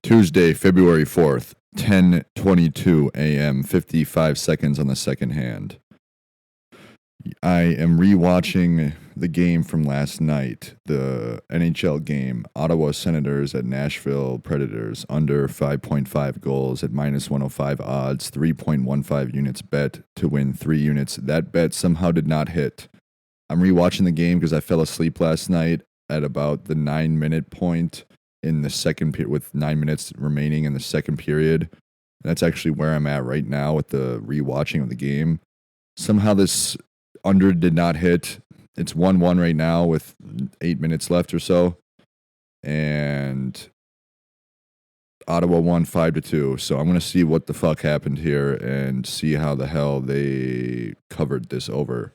Tuesday, February 4th, 10:22 a.m., 55 seconds on the second hand. I am rewatching the game from last night, the NHL game, Ottawa Senators at Nashville Predators, under 5.5 goals at minus 105 odds, 3.15 units bet to win 3 units. That bet somehow did not hit. I'm rewatching the game because I fell asleep last night at about the 9-minute point in the second period, with 9 minutes remaining in the second period. That's actually where I'm at right now with the rewatching of the game. Somehow this under did not hit. It's 1-1 right now with 8 minutes left or so. And Ottawa won 5-2. So I'm going to see what the fuck happened here and see how the hell they covered this over.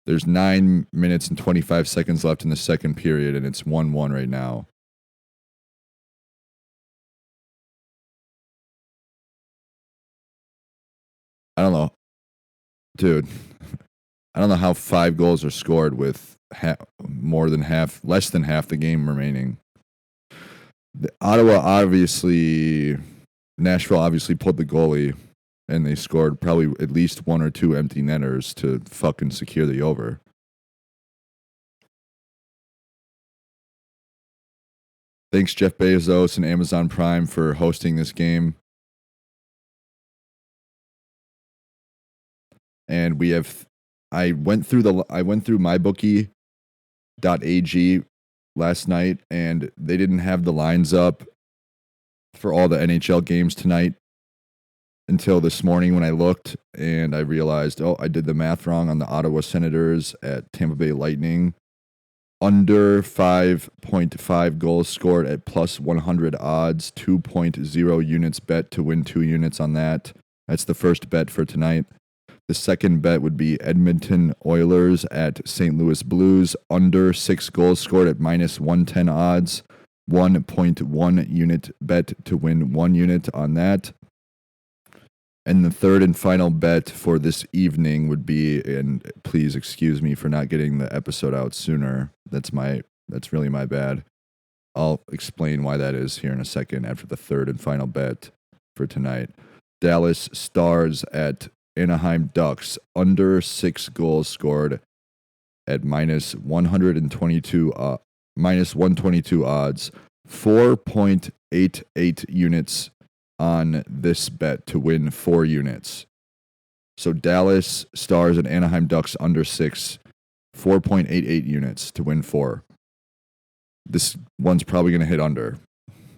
There's 9 minutes and 25 seconds left in the second period, and it's 1-1 right now. I don't know. Dude, I don't know how 5 goals are scored with less than half the game remaining. Nashville obviously pulled the goalie, and they scored probably at least 1 or 2 empty netters to fucking secure the over. Thanks, Jeff Bezos and Amazon Prime, for hosting this game. And I went through mybookie.ag last night, and they didn't have the lines up for all the NHL games tonight until this morning when I looked, and I realized, I did the math wrong on the Ottawa Senators at Tampa Bay Lightning. Under 5.5 goals scored at plus 100 odds, 2.0 units bet to win 2 units on that. That's the first bet for tonight. The second bet would be Edmonton Oilers at St. Louis Blues, under 6 goals scored at minus 110 odds, 1.1 unit bet to win 1 unit on that. And the third and final bet for this evening would be, and please excuse me for not getting the episode out sooner. That's really my bad. I'll explain why that is here in a second after the third and final bet for tonight. Dallas Stars at Anaheim Ducks, under 6 goals scored at minus 122 odds, 4.88 units on this bet to win 4 units. So Dallas Stars and Anaheim Ducks under 6, 4.88 units to win 4. This one's probably going to hit under.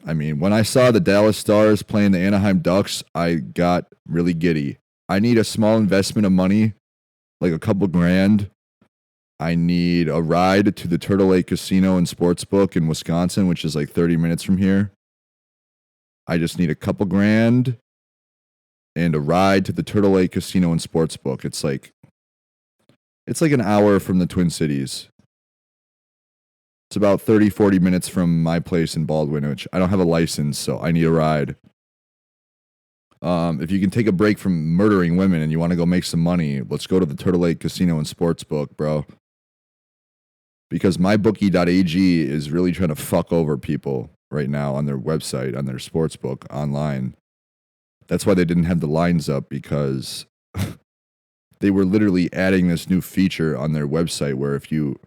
I mean, when I saw the Dallas Stars playing the Anaheim Ducks, I got really giddy. I need a small investment of money, like a couple grand. I need a ride to the Turtle Lake Casino and Sportsbook in Wisconsin, which is like 30 minutes from here. I just need a couple grand and a ride to the Turtle Lake Casino and Sportsbook. It's like an hour from the Twin Cities. It's about 30, 40 minutes from my place in Baldwin, which I don't have a license, so I need a ride. If you can take a break from murdering women and you want to go make some money, let's go to the Turtle Lake Casino and Sportsbook, bro. Because mybookie.ag is really trying to fuck over people right now on their website, on their sportsbook, online. That's why they didn't have the lines up, because they were literally adding this new feature on their website where if you,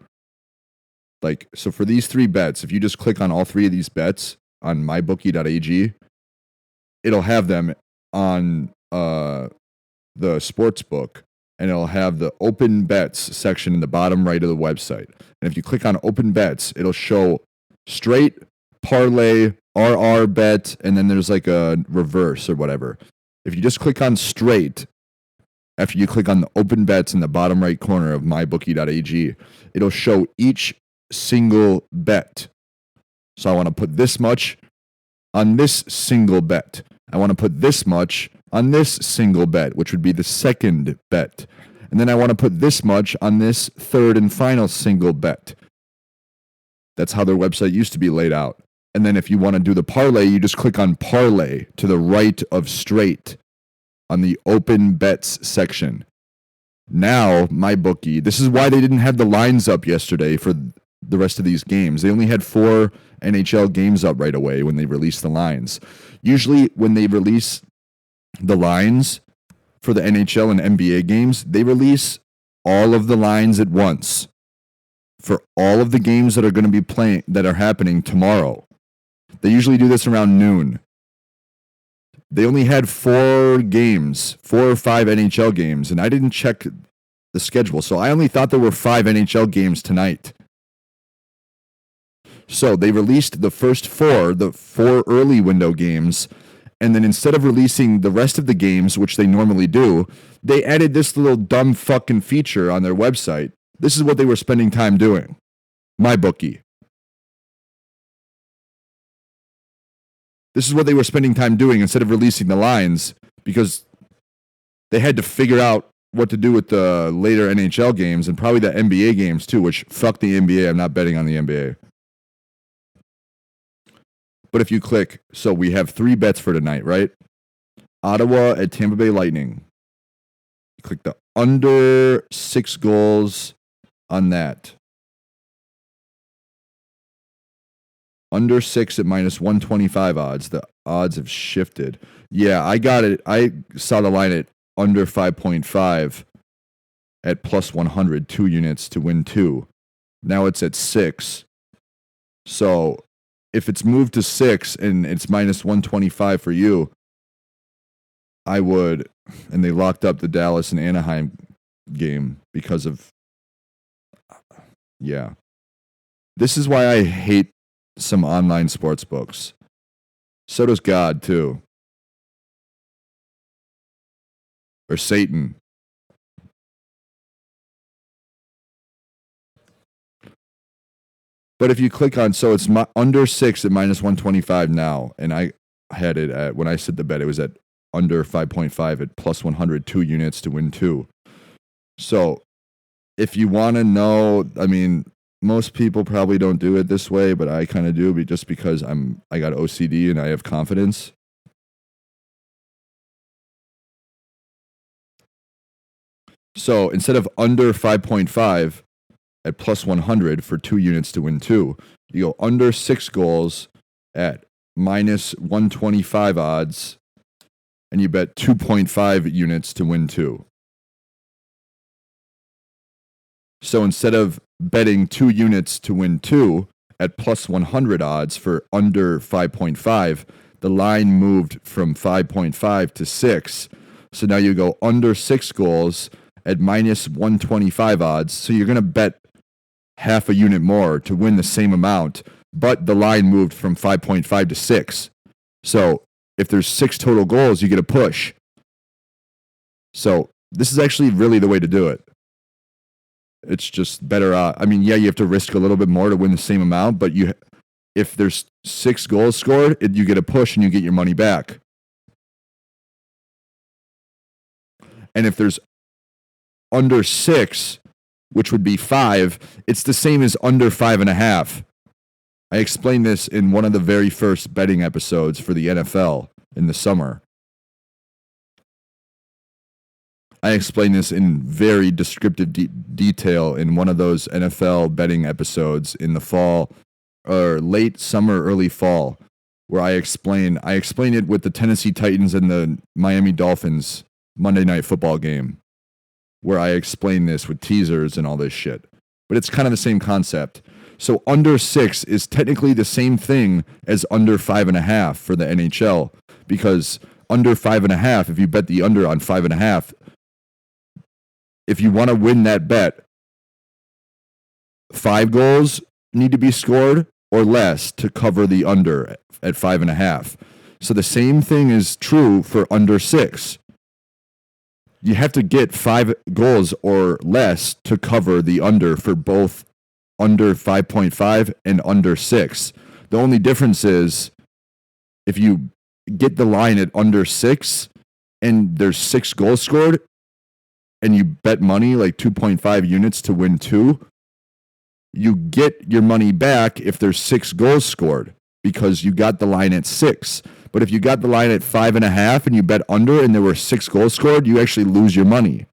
so for these 3 bets, if you just click on all 3 of these bets on mybookie.ag, it'll have them on the sportsbook, and it'll have the open bets section in the bottom right of the website. And if you click on open bets, it'll show straight, parlay, RR bet, and then there's like a reverse or whatever. If you just click on straight, after you click on the open bets in the bottom right corner of mybookie.ag, it'll show each single bet. So I want to put this much on this single bet. I want to put this much on this single bet, which would be the second bet. And then I want to put this much on this third and final single bet. That's how their website used to be laid out. And then if you want to do the parlay, you just click on parlay to the right of straight on the open bets section. Now, MyBookie, this is why they didn't have the lines up yesterday for the rest of these games. They only had 4 NHL games up right away when they release the lines. Usually when they release the lines for the NHL and NBA games, they release all of the lines at once for all of the games that are going to be playing, that are happening tomorrow. They usually do this around noon. They only had 4 or 5 NHL games, and I didn't check the schedule, so I only thought there were 5 NHL games tonight. So they released the first 4, the 4 early window games, and then instead of releasing the rest of the games, which they normally do, they added this little dumb fucking feature on their website. This is what they were spending time doing. MyBookie. This is what they were spending time doing instead of releasing the lines, because they had to figure out what to do with the later NHL games and probably the NBA games too, which fuck the NBA. I'm not betting on the NBA. But if you click, so we have 3 bets for tonight, right? Ottawa at Tampa Bay Lightning. You click the under 6 goals on that. Under 6 at minus 125 odds. The odds have shifted. Yeah, I got it. I saw the line at under 5.5 at plus 100, 2 units to win 2. Now it's at 6. So if it's moved to 6 and it's minus 125 for you, I would, and they locked up the Dallas and Anaheim game because of, yeah. This is why I hate some online sports books. So does God, too. Or Satan. But if you click on, so it's under 6 at minus 125 now, and I had it at, when I said the bet, it was at under 5.5 at plus 100, 2 units to win 2. So if you want to know, I mean, most people probably don't do it this way, but I kind of do, just because I got OCD and I have confidence. So instead of under 5.5 at plus 100 for 2 units to win 2, you go under 6 goals at minus 125 odds, and you bet 2.5 units to win 2. So instead of betting 2 units to win 2 at plus 100 odds for under 5.5, the line moved from 5.5 to 6. So now you go under 6 goals at minus 125 odds. So you're going to bet half a unit more to win the same amount, but the line moved from 5.5 to 6. So if there's 6 total goals, you get a push. So this is actually really the way to do it. It's just better. I mean, yeah, you have to risk a little bit more to win the same amount, but if there's 6 goals scored, you get a push and you get your money back. And if there's under 6, which would be 5, it's the same as under 5.5. I explained this in one of the very first betting episodes for the NFL in the summer. I explained this in very descriptive detail in one of those NFL betting episodes in the fall, or late summer, early fall, where I explained it with the Tennessee Titans and the Miami Dolphins Monday Night Football game, where I explained this with teasers and all this shit. But it's kind of the same concept. So under 6 is technically the same thing as under 5.5 for the NHL, because under 5.5, if you bet the under on 5.5, if you want to win that bet, 5 goals need to be scored or less to cover the under at 5.5. So the same thing is true for under 6. You have to get 5 goals or less to cover the under for both under 5.5 and under 6. The only difference is if you get the line at under 6 and there's 6 goals scored and you bet money like 2.5 units to win 2, you get your money back if there's 6 goals scored because you got the line at 6. But if you got the line at 5.5 and you bet under and there were 6 goals scored, you actually lose your money.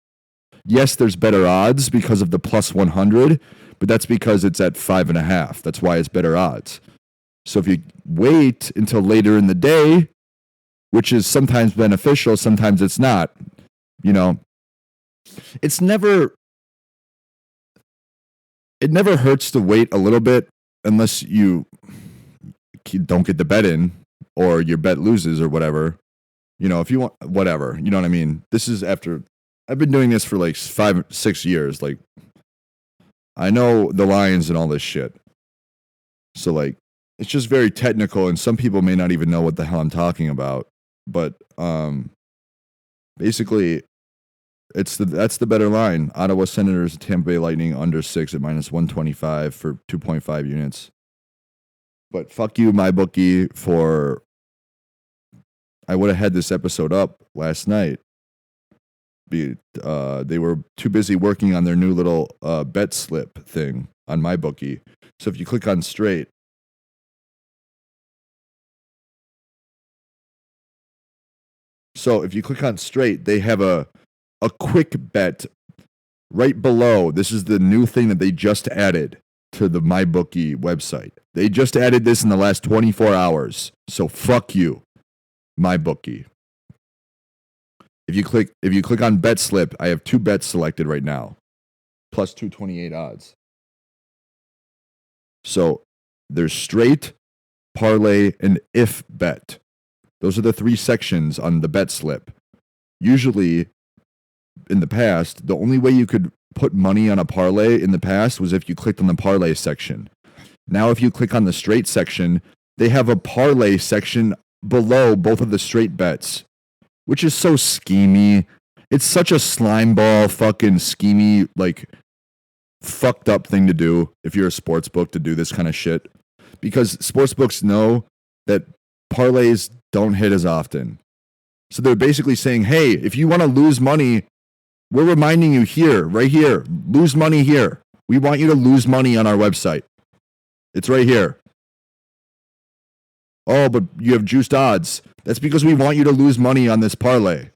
Yes, there's better odds because of the plus 100, but that's because it's at 5.5. That's why it's better odds. So if you wait until later in the day, which is sometimes beneficial, sometimes it's not, you know, it never hurts to wait a little bit unless you don't get the bet in or your bet loses or whatever. You know, if you want whatever, you know what I mean? This is after I've been doing this for like 5-6 years. Like, I know the lines and all this shit. So like, it's just very technical, and some people may not even know what the hell I'm talking about. But basically, that's the better line. Ottawa Senators, Tampa Bay Lightning under 6 at -125 for 2.5 units. But fuck you, my bookie, for I would have had this episode up last night. They were too busy working on their new little bet slip thing on my bookie. So if you click on straight, they have a quick bet right below. This is the new thing that they just added to the MyBookie website. They just added this in the last 24 hours. So fuck you, MyBookie. If you click on bet slip, I have 2 bets selected right now, plus 228 odds. So there's straight, parlay, and if bet. Those are the 3 sections on the bet slip. Usually, in the past, the only way you could put money on a parlay in the past was if you clicked on the parlay section. Now, if you click on the straight section, they have a parlay section below both of the straight bets, which is so schemy. It's such a slime ball fucking schemy, like, fucked up thing to do if you're a sports book, to do this kind of shit. Because sports books know that parlays don't hit as often. So they're basically saying, hey, if you want to lose money, we're reminding you here, right here, lose money here. We want you to lose money on our website. It's right here. Oh, but you have juiced odds. That's because we want you to lose money on this parlay.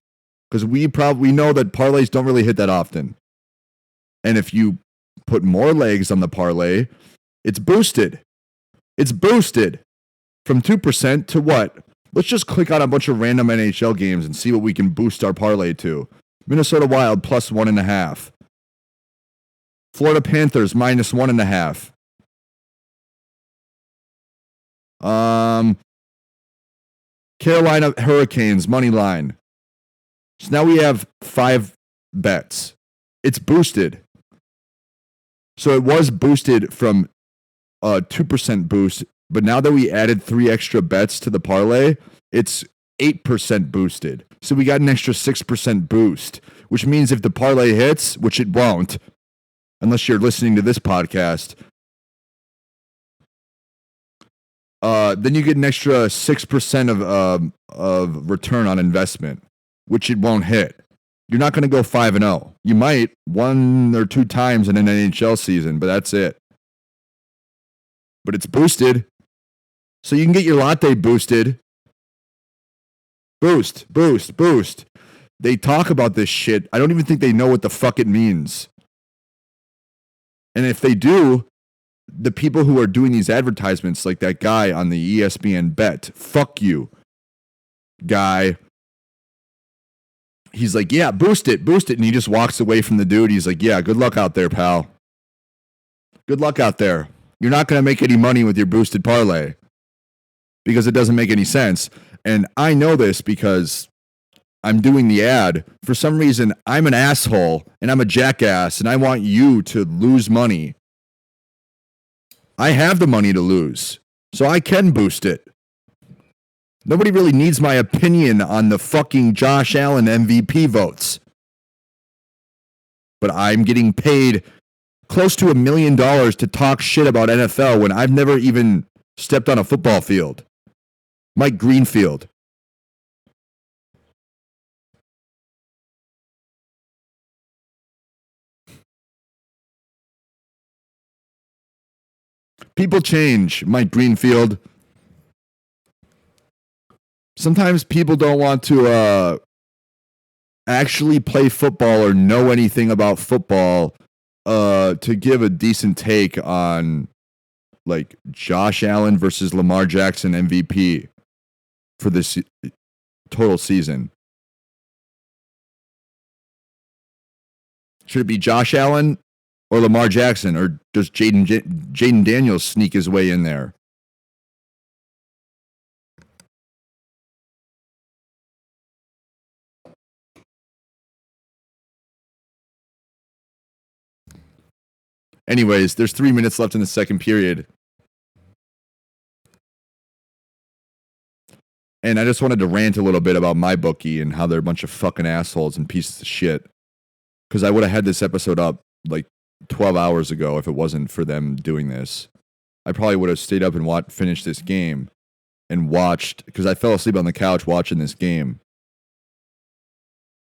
Because we know that parlays don't really hit that often. And if you put more legs on the parlay, it's boosted. It's boosted from 2% to what? Let's just click on a bunch of random NHL games and see what we can boost our parlay to. Minnesota Wild plus 1.5. Florida Panthers minus 1.5. Carolina Hurricanes money line. So now we have 5 bets. It's boosted. So it was boosted from a 2% boost, but now that we added 3 extra bets to the parlay, it's 8% boosted. So we got an extra 6% boost, which means if the parlay hits, which it won't, unless you're listening to this podcast, then you get an extra 6% of return on investment, which it won't hit. You're not going to go 5-0. You might 1 or 2 times in an NHL season, but that's it. But it's boosted. So you can get your latte boosted. Boost. They talk about this shit. I don't even think they know what the fuck it means. And if they do, the people who are doing these advertisements, like that guy on the ESPN bet, fuck you, guy. He's like, yeah, boost it. And he just walks away from the dude. He's like, yeah, good luck out there, pal. Good luck out there. You're not going to make any money with your boosted parlay because it doesn't make any sense. And I know this because I'm doing the ad. For some reason, I'm an asshole and I'm a jackass and I want you to lose money. I have the money to lose, so I can boost it. Nobody really needs my opinion on the fucking Josh Allen MVP votes. But I'm getting paid close to $1 million to talk shit about NFL when I've never even stepped on a football field. Mike Greenfield. People change, Mike Greenfield. Sometimes people don't want to actually play football or know anything about football to give a decent take on like Josh Allen versus Lamar Jackson MVP for this total season? Should it be Josh Allen or Lamar Jackson, or does Jaden Daniels sneak his way in there? Anyways, there's 3 minutes left in the second period. And I just wanted to rant a little bit about my bookie and how they're a bunch of fucking assholes and pieces of shit. Because I would have had this episode up like 12 hours ago if it wasn't for them doing this. I probably would have stayed up and finished this game and watched, because I fell asleep on the couch watching this game.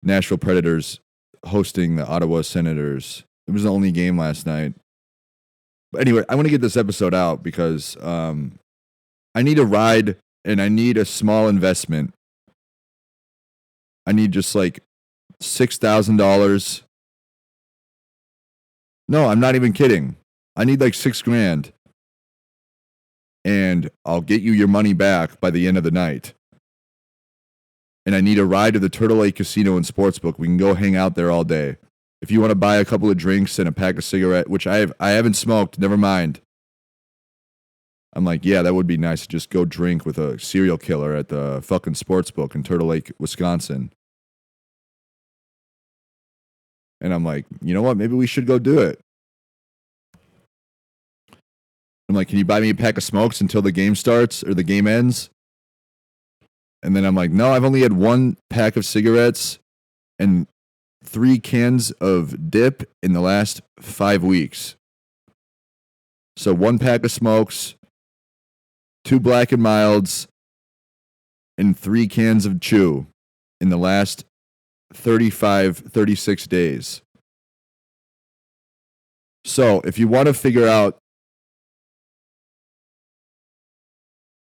Nashville Predators hosting the Ottawa Senators. It was the only game last night. But anyway, I want to get this episode out because I need a ride and I need a small investment. I need just like $6,000. No, I'm not even kidding. I need like $6,000. And I'll get you your money back by the end of the night. And I need a ride to the Turtle Lake Casino and Sportsbook. We can go hang out there all day. If you want to buy a couple of drinks and a pack of cigarettes, which I haven't smoked, never mind. I'm like, yeah, that would be nice to just go drink with a serial killer at the fucking Sportsbook in Turtle Lake, Wisconsin. And I'm like, you know what? Maybe we should go do it. I'm like, can you buy me a pack of smokes until the game starts or the game ends? And then I'm like, no, I've only had one pack of cigarettes and 3 cans of dip in the last 5 weeks. So 1 pack of smokes, 2 Black and Milds, and 3 cans of chew in the last 36 days. So if you want to figure out,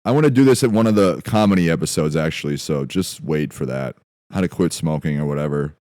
I want to do this at one of the comedy episodes, actually, so just wait for that. How to quit smoking or whatever.